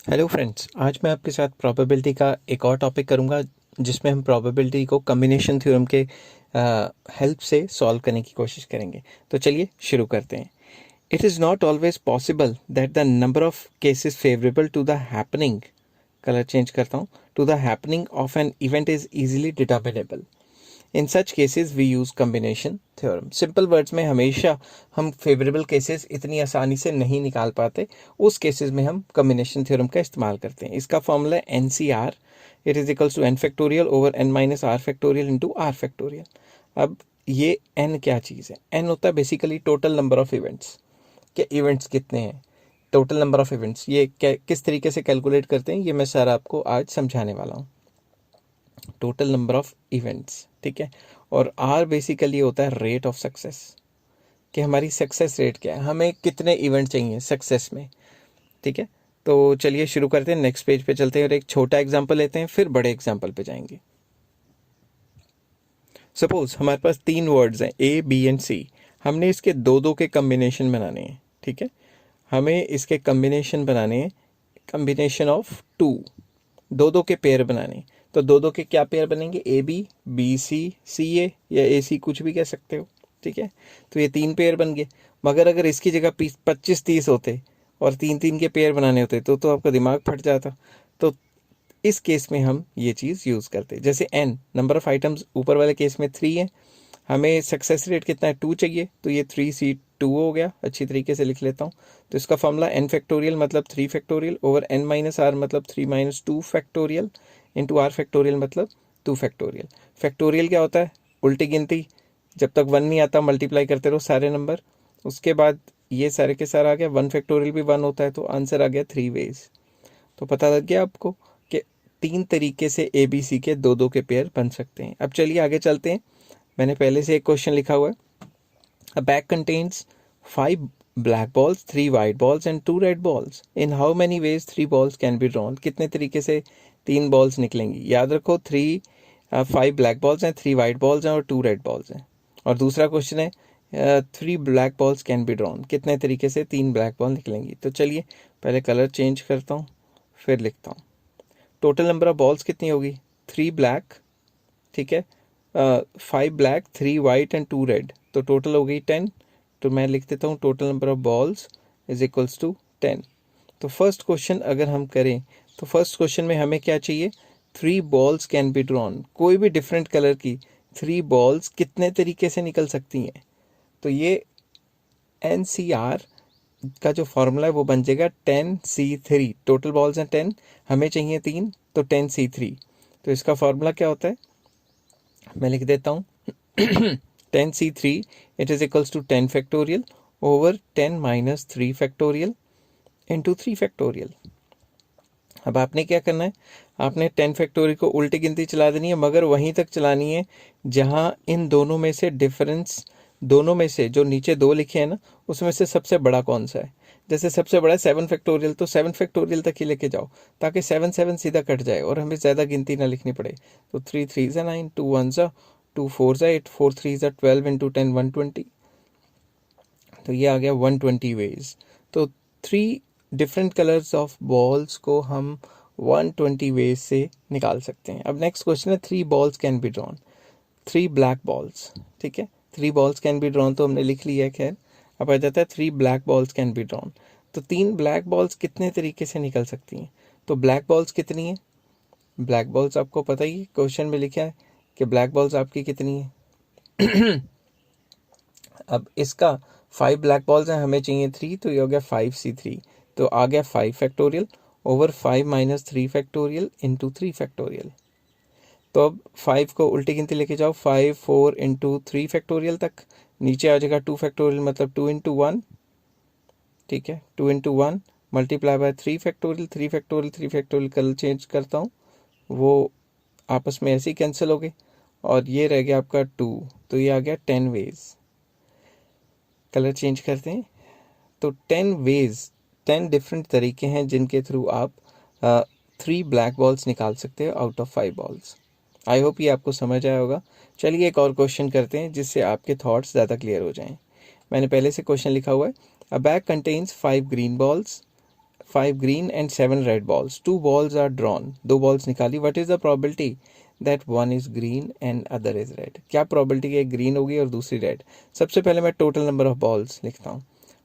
Hello friends, आज मैं आपके साथ प्रोबेबिलिटी का एक और टॉपिक करूंगा जिसमें हम प्रोबेबिलिटी को कॉम्बिनेशन थ्योरम के हेल्प से सॉल्व करने की कोशिश करेंगे। तो चलिए शुरू करते हैं। It is not always possible that the number of cases favourable to the happening, colour change करता हूँ, to the happening of an event is easily determinable. In such cases we use combination theorem. Simple words में हमेशा हम favourable cases इतनी आसानी से नहीं निकाल पाते, उस केसेस में हम कम्बिनेशन थ्योरम का इस्तेमाल करते हैं। इसका फॉर्मूला है N C R, it is equals to N factorial over N minus R factorial into R factorial. अब ये एन क्या चीज़ है? एन होता है basically total number of events, कि इवेंट्स कितने हैं, टोटल नंबर ऑफ इवेंट्स। ये किस तरीके से कैलकुलेट करते हैं ये मैं सर आपको आज समझाने वाला हूँ। टोटल नंबर ऑफ इवेंट्स, ठीक है। और आर बेसिकली होता है रेट ऑफ सक्सेस, कि हमारी सक्सेस रेट क्या है, हमें कितने इवेंट चाहिए सक्सेस में, ठीक है। तो चलिए शुरू करते हैं, नेक्स्ट पेज पे चलते हैं और एक छोटा एग्जांपल लेते हैं, फिर बड़े एग्जांपल पे जाएंगे। सपोज हमारे पास तीन वर्ड्स हैं ए बी एंड सी, हमने इसके दो दो के कम्बिनेशन बनाने हैं, ठीक है। हमें इसके कम्बिनेशन बनाने हैं, कम्बिनेशन ऑफ टू, दो दो के पेयर बनाने हैं। तो दो दो के क्या पेयर बनेंगे? ए बी, बी सी, सी ए, या ए सी, कुछ भी कह सकते हो, ठीक है। तो ये तीन पेयर बन गए। मगर अगर इसकी जगह 25-30 होते और तीन तीन के पेयर बनाने होते तो आपका दिमाग फट जाता। तो इस केस में हम ये चीज़ यूज़ करते, जैसे एन नंबर ऑफ आइटम्स ऊपर वाले केस में 3 है, हमें सक्सेस रेट कितना है? 2 चाहिए, तो ये 3C2 हो गया। अच्छी तरीके से लिख लेता हूँ। तो इसका फॉर्मूला एन फैक्टोरियल मतलब 3 factorial over N minus R मतलब 3 माइनस 2 फैक्टोरियल इंटू आर फैक्टोरियल मतलब 2 फैक्टोरियल। फैक्टोरियल क्या होता है? उल्टी गिनती। जब तक 1 नहीं आता मल्टीप्लाई करते रहो सारे नंबर, उसके बाद ये सारे के सारा आ गया। 1 फैक्टोरियल भी 1 होता है, तो आंसर आ गया 3 वेज। तो पता लग गया आपको कि तीन तरीके से ए बी सी के दो दो के पेयर बन सकते हैं। अब चलिए आगे चलते हैं। मैंने पहले से एक क्वेश्चन लिखा हुआ है। अ bag contains 5 black balls, 3 white balls and 2 red balls. In how many ways 3 balls can be drawn? कितने तरीके से 3 बॉल्स निकलेंगी? याद रखो 5 ब्लैक बॉल्स हैं, 3 वाइट बॉल्स हैं और 2 रेड बॉल्स हैं। और दूसरा क्वेश्चन है 3 black balls can be drawn, कितने तरीके से 3 ब्लैक बॉल निकलेंगी? तो चलिए पहले कलर चेंज करता हूँ, फिर लिखता हूँ। टोटल नंबर ऑफ बॉल्स कितनी होगी? 3 ब्लैक, ठीक है, 5 ब्लैक, 3 वाइट एंड 2 रेड, तो टोटल हो गई 10। तो मैं लिख देता हूँ total number of balls is equals to 10। तो फर्स्ट क्वेश्चन अगर हम करें तो फर्स्ट क्वेश्चन में हमें क्या चाहिए? 3 बॉल्स कैन बी ड्रॉन, कोई भी डिफरेंट कलर की 3 बॉल्स कितने तरीके से निकल सकती हैं? तो ये NCR का जो फॉर्मूला है वो बन जाएगा 10C3। टोटल बॉल्स हैं 10, हमें चाहिए 3, तो 10C3। तो इसका फॉर्मूला क्या होता है? मैं लिख देता हूँ 10C3 it is equals to 10 factorial over 10 minus 3 factorial into 3 factorial. अब आपने क्या करना है? आपने 10 फैक्टोरियल को उल्टी गिनती चला देनी है, मगर वहीं तक चलानी है जहां इन दोनों में से डिफरेंस, दोनों में से जो नीचे दो लिखे हैं ना, उसमें से सबसे बड़ा कौन सा है। जैसे सबसे बड़ा है 7 फैक्टोरियल, तो 7 फैक्टोरियल तक ही लेके जाओ, ताकि 7 7 सीधा कट जाए और हमें ज़्यादा गिनती ना लिखनी पड़े। तो 3 3 ज़ा 9, 2 1 ज़ा 2, 4 ज़ा 8, 4 3 ज़ा 12 इंटू 10 120। तो ये आ गया 120 वेज। तो 3 डिफरेंट कलर्स ऑफ बॉल्स को हम 120 वेज से निकाल सकते हैं। अब नेक्स्ट क्वेश्चन है 3 balls can be drawn, 3 black balls, ठीक है। 3 बॉल्स कैन बी ड्रॉन तो हमने लिख लिया है, खैर। अब आ जाता है 3 black balls can be drawn. तो 3 ब्लैक बॉल्स कितने तरीके से निकल सकती हैं? तो ब्लैक बॉल्स कितनी है? ब्लैक बॉल्स आपको पता ही क्वेश्चन में लिखा है कि ब्लैक बॉल्स आपकी कितनी है। अब इसका 5 ब्लैक बॉल्स हैं, हमें चाहिए 3, तो ये हो गया 5C3। तो आ गया 5 factorial over 5 minus 3 factorial into 3 factorial. तो अब 5 को उल्टी गिनती लेके जाओ, 5 4 इंटू 3 फैक्टोरियल तक, नीचे आ जाएगा 2 फैक्टोरियल मतलब 2 इंटू 1, ठीक है। 2 into 1 multiply by 3 factorial, 3 factorial 3 factorial colour change करता हूँ, वो आपस में ऐसे ही कैंसिल हो गए और ये रह गया आपका 2। तो ये आ गया 10 वेज। कलर चेंज करते हैं, तो 10 वेज, 10 डिफरेंट तरीके हैं जिनके थ्रू आप 3 ब्लैक बॉल्स निकाल सकते हो out of 5 balls. I hope ये आपको समझ आया होगा। चलिए एक और क्वेश्चन करते हैं जिससे आपके थॉट्स ज़्यादा क्लियर हो जाएं। मैंने पहले से क्वेश्चन लिखा हुआ है। अ bag contains 5 green balls, 5 green and 7 red balls. 2 balls are drawn. 2 balls निकाली. What is the probability that one is green and other is red? क्या probability है green होगी और दूसरी red? सबसे पहले मैं total number of balls लिखता हूँ.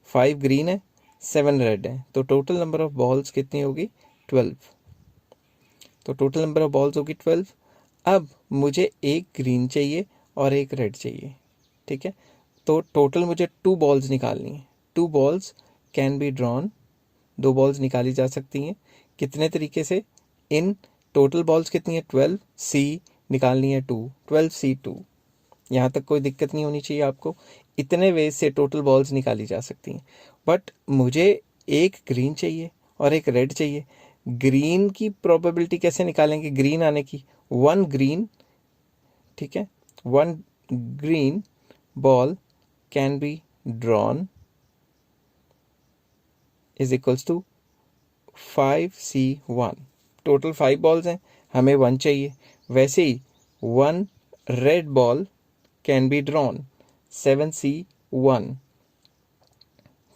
5 green है, 7 red है, तो total number of balls कितनी होगी? 12. तो total number of balls होगी 12. अब मुझे एक ग्रीन चाहिए और एक रेड चाहिए, ठीक है. तो टोटल मुझे 2 बॉल्स निकालनी है. 2 balls can be drawn. 2 balls निकाली जा सकती हैं. कितने तरीके से? इन टोटल बॉल्स कितनी है? 12. सी निकालनी है 2. 12C2. यहाँ तक कोई दिक्कत नहीं होनी चाहिए आपको. इतने वे से टोटल बॉल्स निकाली जा सकती हैं. बट मुझे एक ग्रीन चाहिए और एक रेड चाहिए. ग्रीन की प्रोबेबिलिटी कैसे निकालेंगे ग्रीन आने की? 1 ग्रीन, ठीक है, 1 green ball can be drawn is equals to 5C1. Total 5 balls हैं, हमें 1 चाहिए. वैसे ही 1 red ball can be drawn 7C1,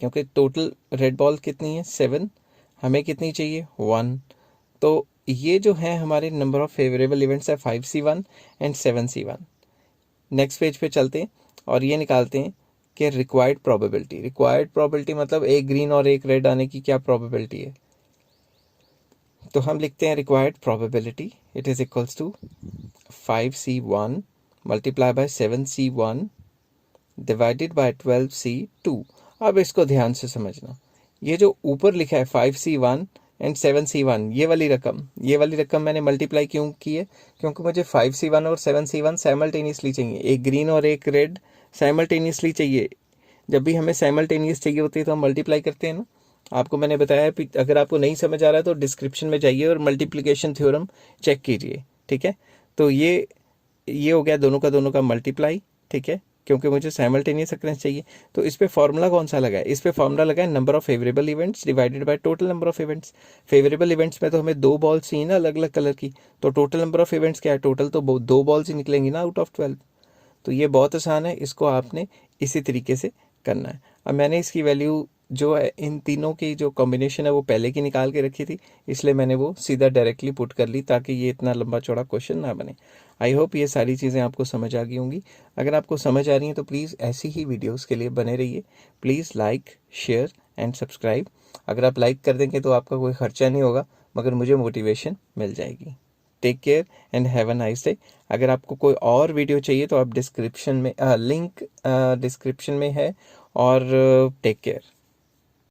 क्योंकि टोटल रेड बॉल कितनी है? 7. हमें कितनी चाहिए? 1. तो ये जो है हमारे नंबर ऑफ फेवरेबल इवेंट्स है 5C1 and 7C1. Next page पे चलते हैं और ये निकालते हैं कि रिक्वायर्ड प्रोबेबिलिटी. रिक्वायर्ड प्रोबेबिलिटी मतलब एक ग्रीन और एक रेड आने की क्या प्रोबेबिलिटी है? तो हम लिखते हैं required probability it is equals to 5C1 multiply by 7C1 divided by 12C2. अब इसको ध्यान से समझना. ये जो ऊपर लिखा है 5C1 एंड 7C1, ये वाली रकम मैंने मल्टीप्लाई क्यों की है? क्योंकि मुझे 5C1 और 7C1 साइमल्टेनियसली चाहिए. एक ग्रीन और एक रेड साइमल्टेनियसली चाहिए. जब भी हमें साइमल्टेनियस चाहिए होती है तो हम मल्टीप्लाई करते हैं ना. आपको मैंने बताया, अगर आपको नहीं समझ आ रहा है तो डिस्क्रिप्शन में जाइए और मल्टीप्लिकेशन थ्योरम चेक कीजिए, ठीक है. तो ये हो गया दोनों का मल्टीप्लाई, ठीक है, क्योंकि मुझे साइमल्टेनियस अक्रेंस चाहिए. तो इस पे फॉर्मूला कौन सा लगा है? इस पे फॉर्मूला लगा है number of favourable events divided by total number of events. Favourable events में तो हमें 2 बॉल्स चाहिए ना अलग अलग कलर की. तो टोटल नंबर ऑफ इवेंट्स क्या है? टोटल तो 2 बॉल्स ही निकलेंगी ना आउट ऑफ 12. तो ये बहुत आसान है, इसको आपने इसी तरीके से करना है. अब मैंने इसकी वैल्यू जो है इन तीनों की जो कॉम्बिनेशन है वो पहले की निकाल के रखी थी, इसलिए मैंने वो सीधा डायरेक्टली पुट कर ली ताकि ये इतना लंबा चौड़ा क्वेश्चन ना बने. आई होप ये सारी चीज़ें आपको समझ आ गई होंगी. अगर आपको समझ आ रही हैं तो प्लीज़ ऐसी ही वीडियोस के लिए बने रहिए. Please like, share and subscribe. अगर आप लाइक कर देंगे तो आपका कोई खर्चा नहीं होगा, मगर मुझे मोटिवेशन मिल जाएगी. Take care and have a nice day. अगर आपको कोई और वीडियो चाहिए तो आप डिस्क्रिप्शन में लिंक डिस्क्रिप्शन में है. और टेक केयर.